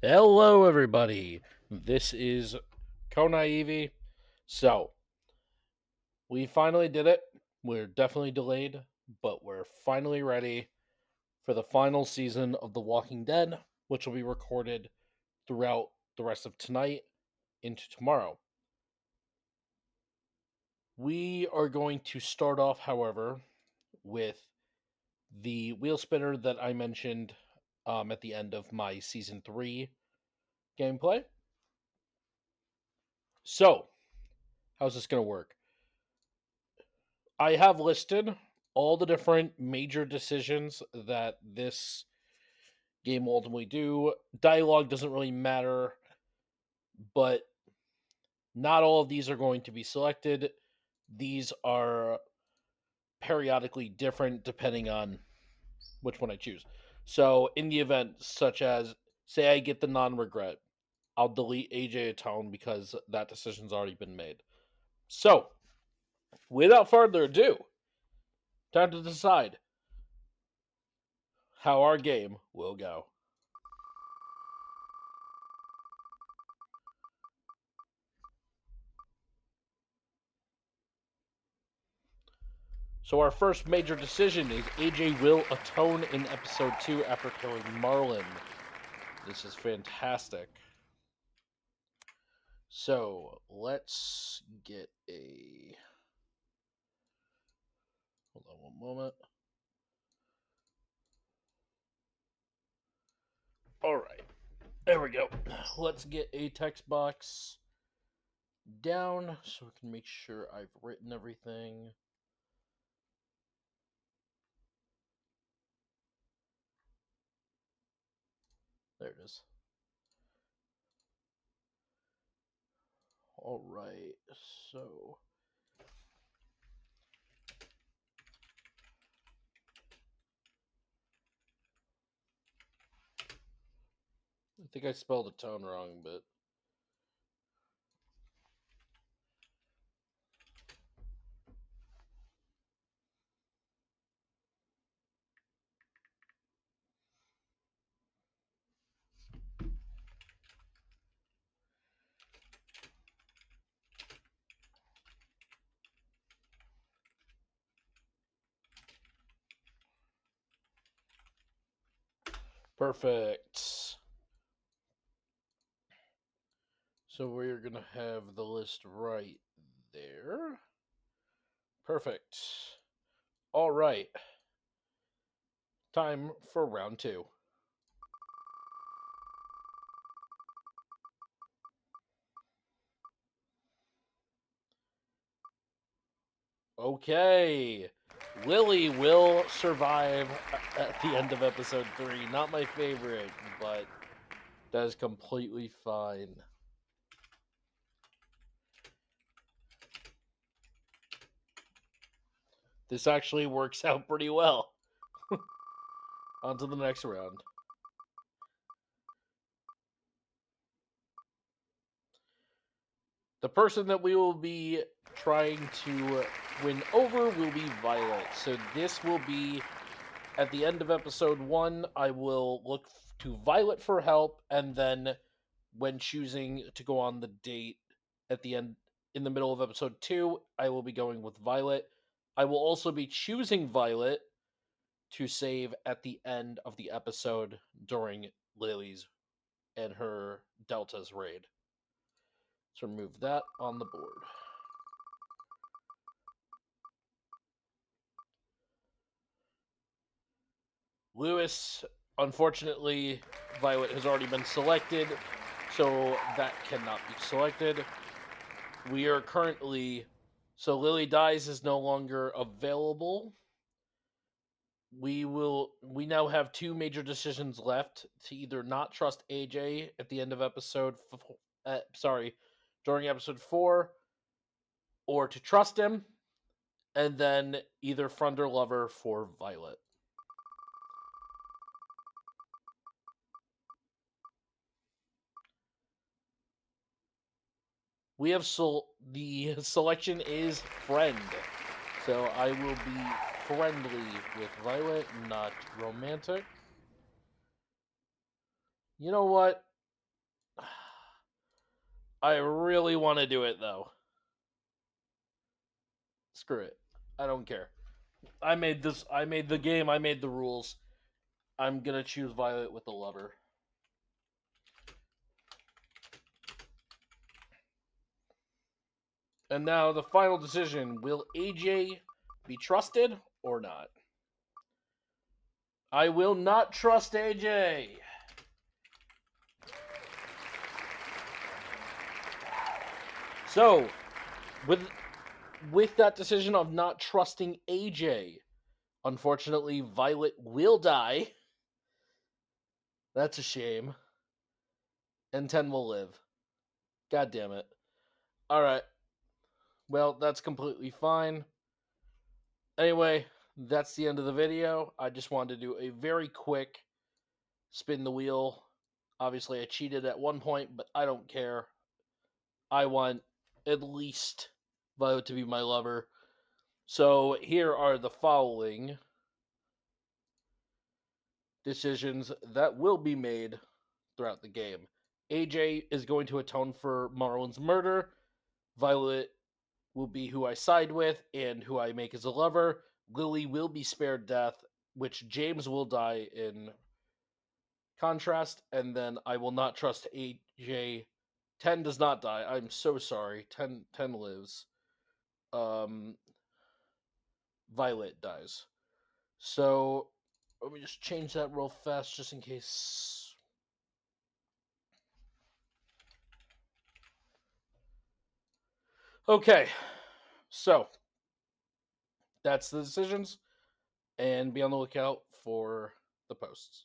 Hello, everybody. This is Konaivi. So, we finally did it. We're definitely delayed, but we're finally ready for the final season of The Walking Dead, which will be recorded throughout the rest of tonight into tomorrow. We are going to start off, however, with the wheel spinner that I mentioned at the end of my season 3 gameplay. So, how's this going to work? I have listed all the different major decisions that this game will ultimately do. Dialogue doesn't really matter, but not all of these are going to be selected. These are periodically different depending on which one I choose. So, in the event, such as, say, I get the non regret, I'll delete AJ Atone because that decision's already been made. So, without further ado, time to decide how our game will go. So our first major decision is AJ will atone in episode 2 after killing Marlin. This is fantastic. So let's get a. Hold on one moment. All right, there we go. Let's get a text box down so we can make sure I've written everything. There it is. All right, so I think I spelled atone wrong, but perfect. So we're going to have the list right there. Perfect. All right. Time for round 2. Okay. Lily will survive at the end of episode 3. Not my favorite, but that is completely fine. This actually works out pretty well. On to the next round. The person that we will be trying to win over will be Violet. So this will be at the end of episode 1. I will look to Violet for help, and then when choosing to go on the date at the end, in the middle of episode 2, I will be going with Violet. I will also be choosing Violet to save at the end of the episode during Lily's and her Delta's raid. So remove that on the board. Lewis, unfortunately, Violet has already been selected, so that cannot be selected. We are currently. So Lily Dies is no longer available. We now have 2 major decisions left to either not trust AJ at the end of during episode 4, or to trust him, and then either friend or lover for Violet. We have the selection is friend. So I will be friendly with Violet, not romantic. You know what? I really want to do it though. Screw it. I don't care. I made this. I made the game. I made the rules. I'm gonna choose Violet with the lover. And now the final decision: will AJ be trusted or not? I will not trust AJ. So, with that decision of not trusting AJ, unfortunately, Violet will die. That's a shame. And 10 will live. God damn it. Alright. Well, that's completely fine. Anyway, that's the end of the video. I just wanted to do a very quick spin the wheel. Obviously, I cheated at one point, but I don't care. I want at least Violet to be my lover. So here are the following decisions that will be made throughout the game. AJ is going to atone for Marlon's murder. Violet will be who I side with and who I make as a lover. Lily will be spared death, which James will die in contrast. And then I will not trust AJ. 10 does not die. I'm so sorry. 10 lives. Um, Violet dies. So let me just change that real fast just in case. Okay, so that's the decisions, and be on the lookout for the posts.